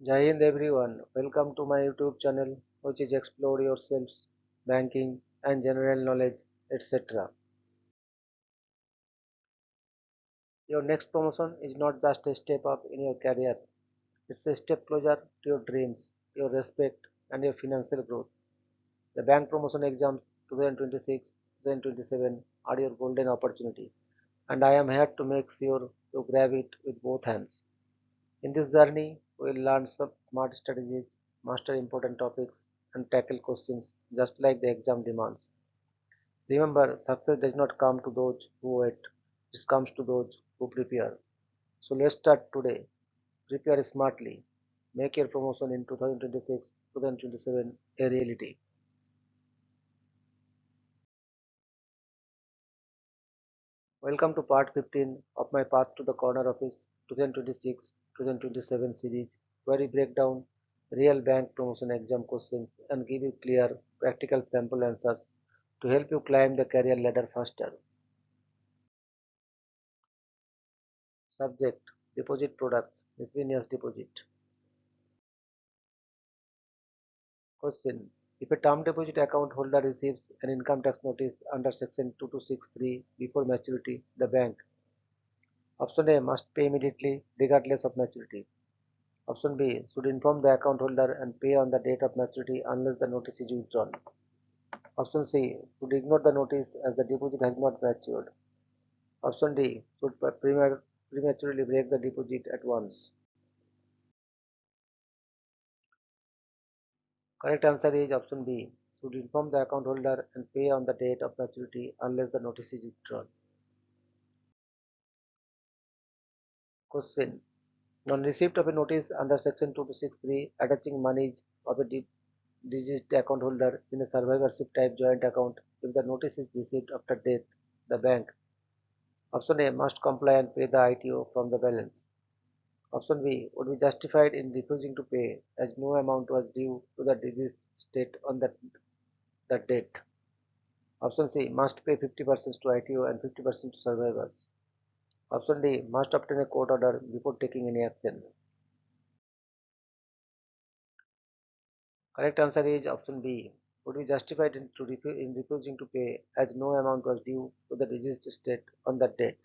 Jai Hind everyone, welcome to my YouTube channel which is Explore Yourselves, Banking and General Knowledge etc. Your next promotion is not just a step up in your career, it's a step closer to your dreams, your respect and your financial growth. The bank promotion exams 2026-2027 are your golden opportunity and I am here to make sure you grab it with both hands. In this journey, we will learn some smart strategies, master important topics, and tackle questions just like the exam demands. Remember, success does not come to those who wait, it comes to those who prepare. So let's start today. Prepare smartly. Make your promotion in 2026-2027 a reality. Welcome to part 15 of my Path to the Corner Office 2026-2027 series, where we break down real bank promotion exam questions and give you clear, practical sample answers to help you climb the career ladder faster. Subject: Deposit Products, Miscellaneous Deposit. Question: If a term deposit account holder receives an income tax notice under Section 2263 before maturity, the bank: Option A must pay immediately regardless of maturity. Option B should inform the account holder and pay on the date of maturity unless the notice is withdrawn. Option C should ignore the notice as the deposit has not matured. Option D should prematurely break the deposit at once. Correct answer is option B. Should inform the account holder and pay on the date of maturity unless the notice is withdrawn. Question: On receipt of a notice under Section 2263 attaching monies of a digit account holder in a survivorship type joint account, if the notice is received after death, the bank: Option A must comply and pay the ITO from the balance. Option B would be justified in refusing to pay as no amount was due to the deceased state on that date. Option C must pay 50% to ITO and 50% to survivors. Option D must obtain a court order before taking any action. Correct answer is option B. Would be justified in refusing to pay as no amount was due to the deceased estate on that date.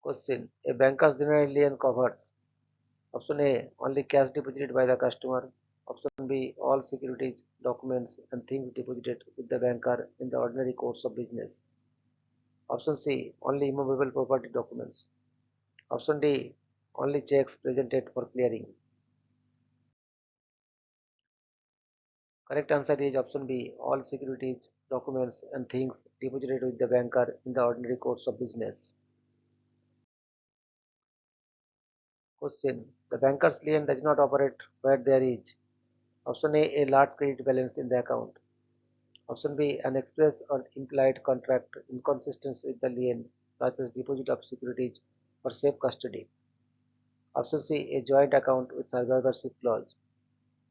Question: A banker's denied lien covers: Option A only cash deposited by the customer. Option B all securities, documents, and things deposited with the banker in the ordinary course of business. Option C only immovable property documents. Option D only checks presented for clearing. Correct answer is option B. All securities, documents, and things deposited with the banker in the ordinary course of business. Question: The banker's lien does not operate where there is: Option A large credit balance in the account. Option B an express or implied contract inconsistent with the lien, such as deposit of securities for safe custody. Option C a joint account with survivorship clause.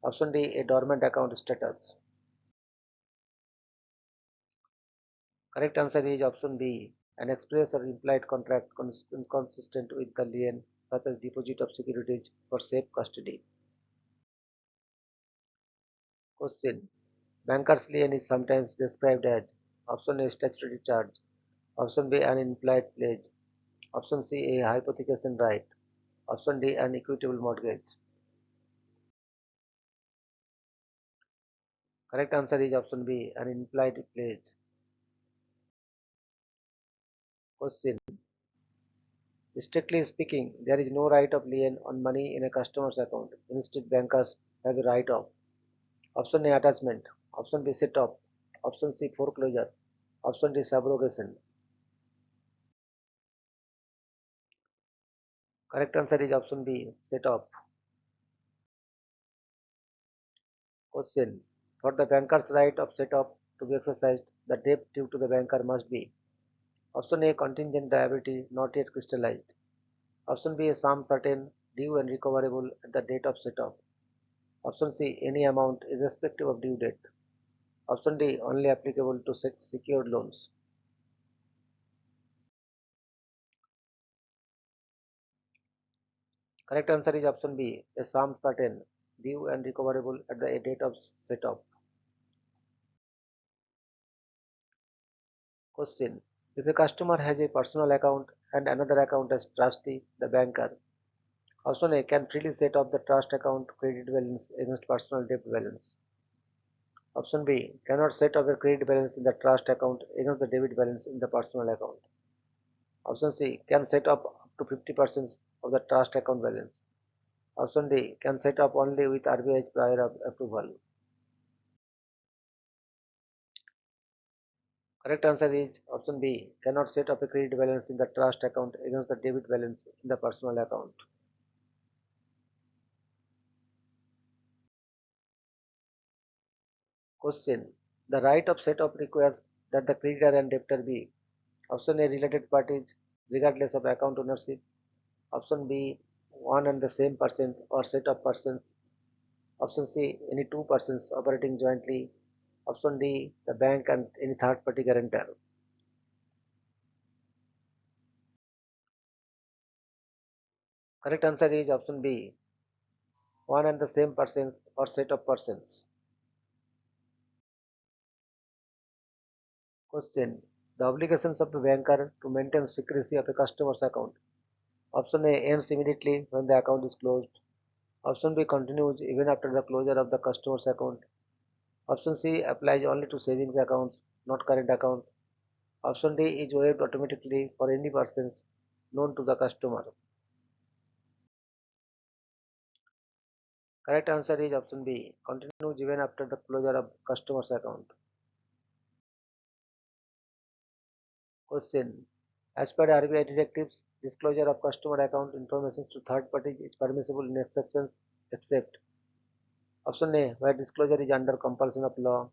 Option D a dormant account status. Correct answer is option B. An express or implied contract consistent with the lien, such as deposit of securities for safe custody. Question: Banker's lien is sometimes described as: Option A statutory charge. Option B an implied pledge. Option C a hypothecation right. Option D an equitable mortgage. Correct answer is option B an implied pledge. Question: Strictly speaking, there is no right of lien on money in a customer's account. Instead, bankers have a right of: Option A attachment. Option B set off. Option C foreclosure. Option D subrogation. Correct answer is option B set off. Question: For the banker's right of set off to be exercised, the debt due to the banker must be: Option A contingent liability not yet crystallized. Option B a sum certain, due and recoverable at the date of set off. Option C any amount irrespective of due date. Option D only applicable to secured loans. Correct answer is option B, a sum certain, due and recoverable at the date of setup. Question. If a customer has a personal account and another account as trustee, the banker, option A can freely set off the trust account credit balance against personal debt balance. Option B cannot set off a credit balance in the trust account against the debit balance in the personal account. Option C can set up to 50% of the trust account balance. Option D can set up only with RBI's prior approval. Correct answer is option B cannot set up a credit balance in the trust account against the debit balance in the personal account. Question. The right of set up requires that the creditor and debtor be option A related parties regardless of account ownership. Option B one and the same person or set of persons. Option C any two persons operating jointly. Option D the bank and any third party guarantor. Correct answer is option B one and the same person or set of persons. Question. The obligations of the banker to maintain secrecy of a customer's account. Option A ends immediately when the account is closed. Option B continues even after the closure of the customer's account. Option C applies only to savings accounts, not current account. Option D is waived automatically for any persons known to the customer. Correct answer is option B. Continues even after the closure of customer's account. Question. As per RBI directives, disclosure of customer account information to third parties is permissible in exceptions except option A where disclosure is under compulsion of law.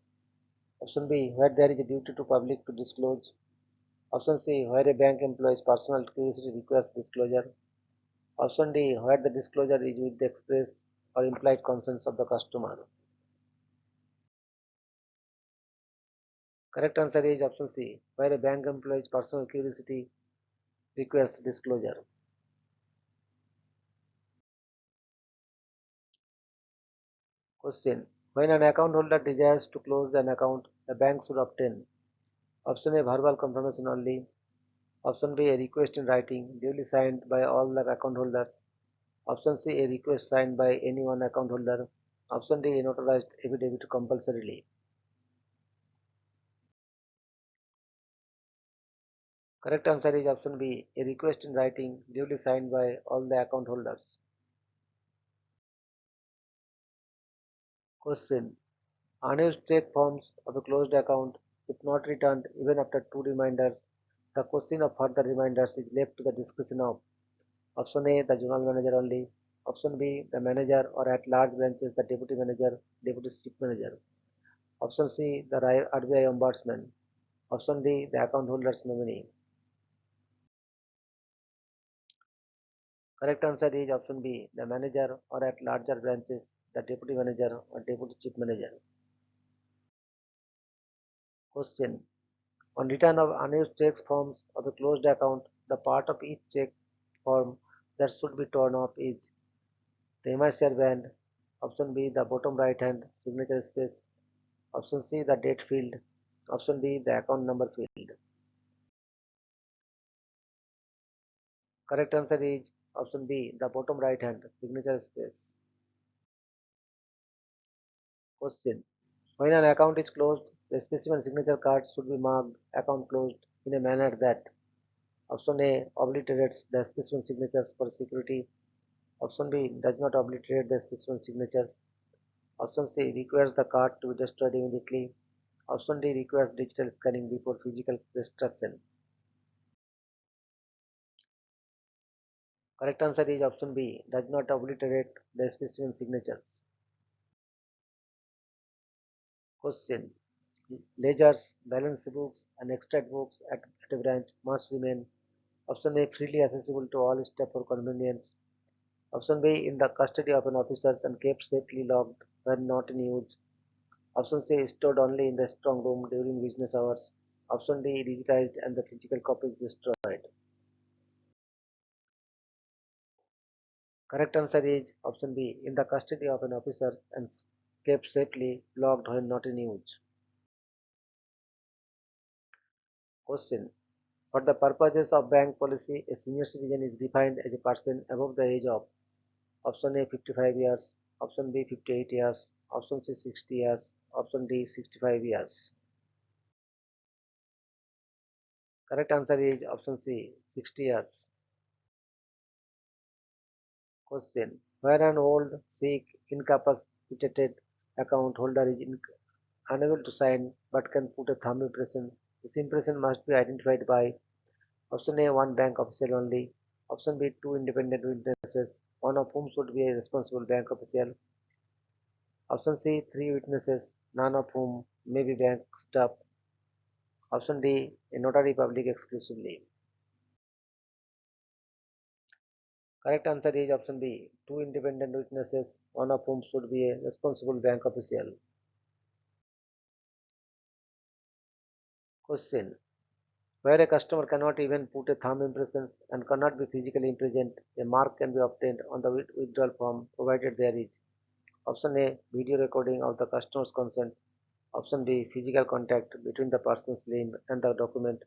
Option B where there is a duty to public to disclose. Option C where a bank employee's personal curiosity requires disclosure. Option D where the disclosure is with the express or implied consent of the customer. Correct answer is option C where a bank employee's personal curiosity requires disclosure. Question. When an account holder desires to close an account, the bank should obtain option A verbal confirmation only. Option B a request in writing duly signed by all the account holders. Option C a request signed by any one account holder. Option D a notarized affidavit compulsorily. Correct answer is option B a request in writing duly signed by all the account holders. Question. Unused check forms of a closed account, if not returned even after two reminders, the question of further reminders is left to the discretion of option A, the general manager only, option B, the manager or at large branches, the deputy manager, deputy chief manager, option C, the RBI ombudsman, option D, the account holder's nominee. Correct answer is option B, the manager or at larger branches, the deputy manager or deputy chief manager. Question. On return of unused checks forms of a closed account, the part of each check form that should be torn off is the MICR band, option B the bottom right hand signature space, option C the date field, option D the account number field. Correct answer is option B the bottom right hand signature space. Question. When an account is closed, the specimen signature card should be marked account closed in a manner that option A obliterates the specimen signatures for security. Option B does not obliterate the specimen signatures. Option C requires the card to be destroyed immediately. Option D requires digital scanning before physical destruction. Correct answer is option B does not obliterate the specimen signatures. Question. Ledgers, balance books, and extract books at a branch must remain option A freely accessible to all staff for convenience. Option B in the custody of an officer and kept safely locked when not in use. Option C stored only in the strong room during business hours. Option D digitized and the physical copies destroyed. Correct answer is option B, in the custody of an officer and kept safely locked when not in use. Question. For the purposes of bank policy, a senior citizen is defined as a person above the age of option A 55 years, option B 58 years, option C 60 years, option D 65 years. Correct answer is option C 60 years. Question. Where an old, sick, incapacitated account holder is unable to sign but can put a thumb impression, this impression must be identified by option A one bank official only, option B two independent witnesses, one of whom should be a responsible bank official, option C three witnesses, none of whom may be bank staff, option D a notary public exclusively. Correct answer is option B two independent witnesses, one of whom should be a responsible bank official. Question. Where a customer cannot even put a thumb impression and cannot be physically present, a mark can be obtained on the withdrawal form provided there is option A video recording of the customer's consent, option B physical contact between the person's name and the document,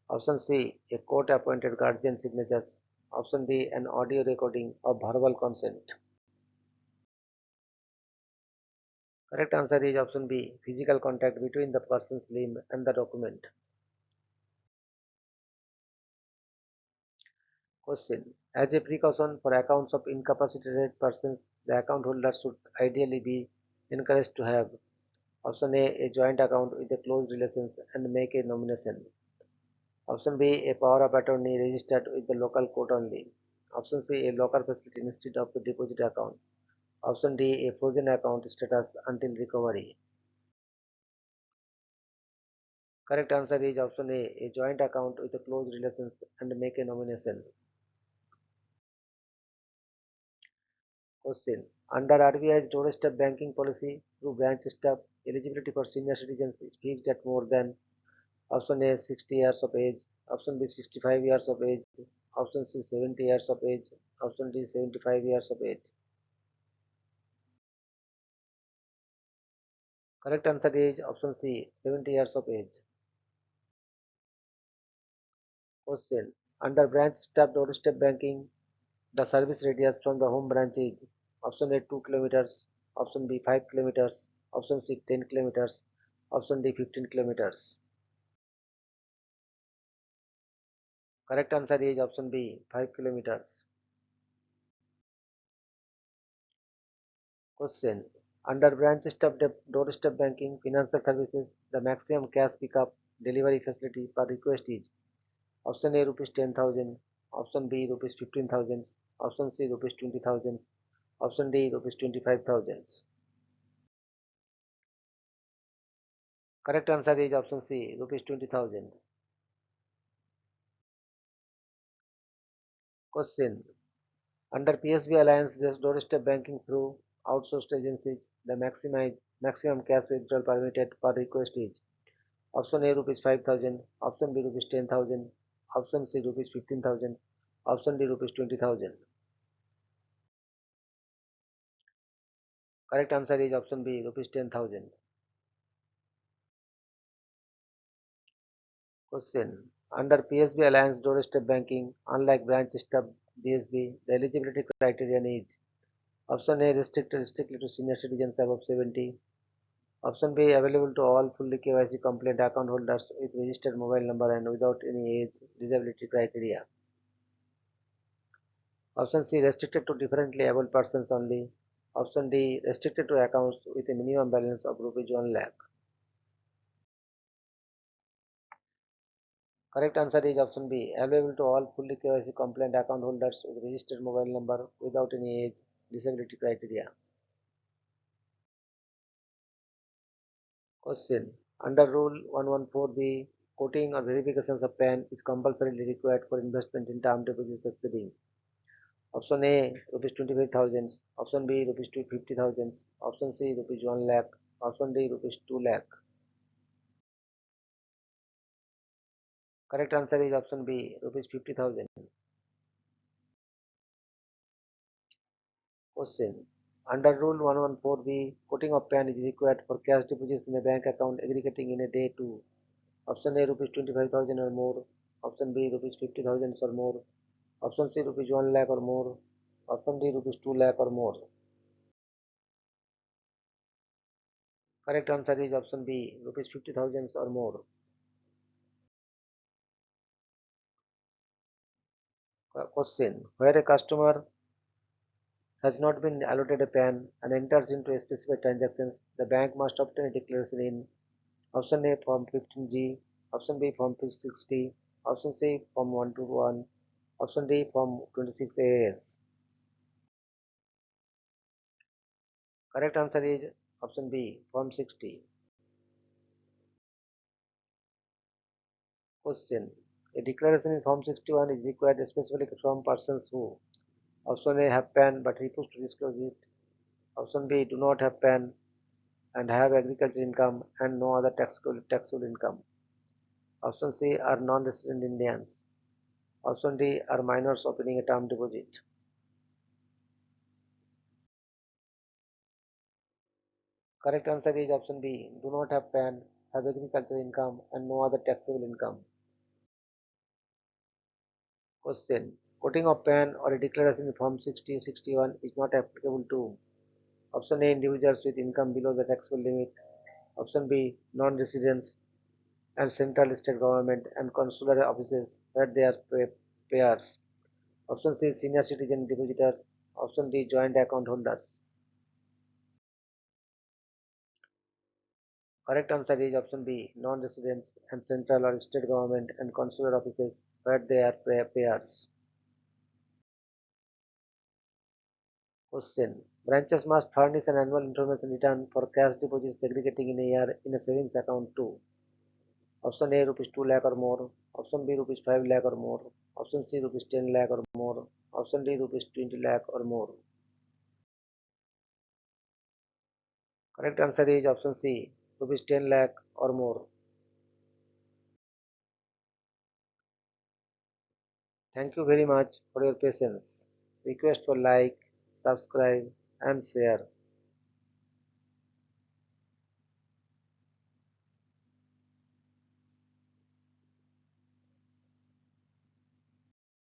option C a court appointed guardian signatures, option D an audio recording of verbal consent. Correct answer is option B physical contact between the person's name and the document. Question. As a precaution for accounts of incapacitated persons, the account holder should ideally be encouraged to have option A a joint account with a close relations and make a nomination. Option B a power of attorney registered with the local court only. Option C a local facility instead of the deposit account. Option D a frozen account status until recovery. Correct answer is option A joint account with a close relations and make a nomination. Question. Under RBI's doorstep banking policy through branch staff, eligibility for senior citizens is fixed at more than option A 60 years of age, option B 65 years of age, option C 70 years of age, option D 75 years of age. Correct answer is option C 70 years of age. Question. Under branch staff doorstep banking, the service radius from the home branch is option A 2 kilometers, option B 5 kilometers, option C 10 kilometers, option D 15 kilometers. Correct answer is option B 5 kilometers. Question. Under branch staff doorstep banking financial services, the maximum cash pickup delivery facility per request is option A rupees 10,000, option B rupees 15,000, option C rupees 20,000, option D rupees 25,000. Correct answer is option C rupees 20,000. Question. Under PSB Alliance doorstep banking through outsourced agencies, the maximum cash withdrawal permitted per request is option A rupees 5,000, option B rupees 10,000, option C rupees 15,000, option D rupees 20,000. Correct answer is option B rupees 10,000. Question. Under PSB Alliance doorstep banking, unlike branch stub BSB, the eligibility criterion is option A restricted strictly to senior citizens above 70, option B available to all fully KYC compliant account holders with registered mobile number and without any age disability criteria. Option C restricted to differently able persons only. Option D restricted to accounts with a minimum balance of rupees 1 lakh. Correct answer is option B available to all fully KYC compliant account holders with registered mobile number without any age disability criteria. Question. Under Rule 114B, quoting or verifications of PAN is compulsorily required for investment in term deposits exceeding option A rupees 25,000, option B rupees 250,000, option C rupees 1 lakh, option D rupees 2 lakh. Correct answer is option B rupees 50,000. Question. Under Rule 114B, quoting of PAN is required for cash deposits in a bank account aggregating in a day to option A rupees 25,000 or more, option B rupees 50,000 or more, option C rupees 1 lakh or more, option D rupees 2 lakh or more. Correct answer is option B, rupees 50,000 or more. Question. Where a customer has not been allotted a PAN and enters into a specific transactions, the bank must obtain a declaration in option A Form 15G, option B Form 60, option C Form 121, option D Form 26AS. Correct answer is option B Form 60. Question. A declaration in Form 61 is required especially from persons who option A have PAN but refuse to disclose it, option B do not have PAN and have agriculture income and no other taxable income, option C are non-resident Indians, option D are minors opening a term deposit. Correct answer is option B. Do not have PAN, have agricultural income, and no other taxable income. Question. Quoting of PAN or a declaration in Form 6061 is not applicable to option A. Individuals with income below the taxable limit, option B. Non-residents and central state government and consular offices where they are payers, option C. Senior citizen depositors, option D. Joint account holders. Correct answer is option B. Non-residents and central or state government and consular offices where they are payers. Question. Branches must furnish an annual information return for cash deposits aggregating in a year in a savings account too. Option A rupees 2 lakh or more. Option B rupees 5 lakh or more. Option C rupees 10 lakh or more. Option D rupees 20 lakh or more. Correct answer is option C. Rupees 10 lakh or more. Thank you very much for your patience. Request for like, subscribe and share.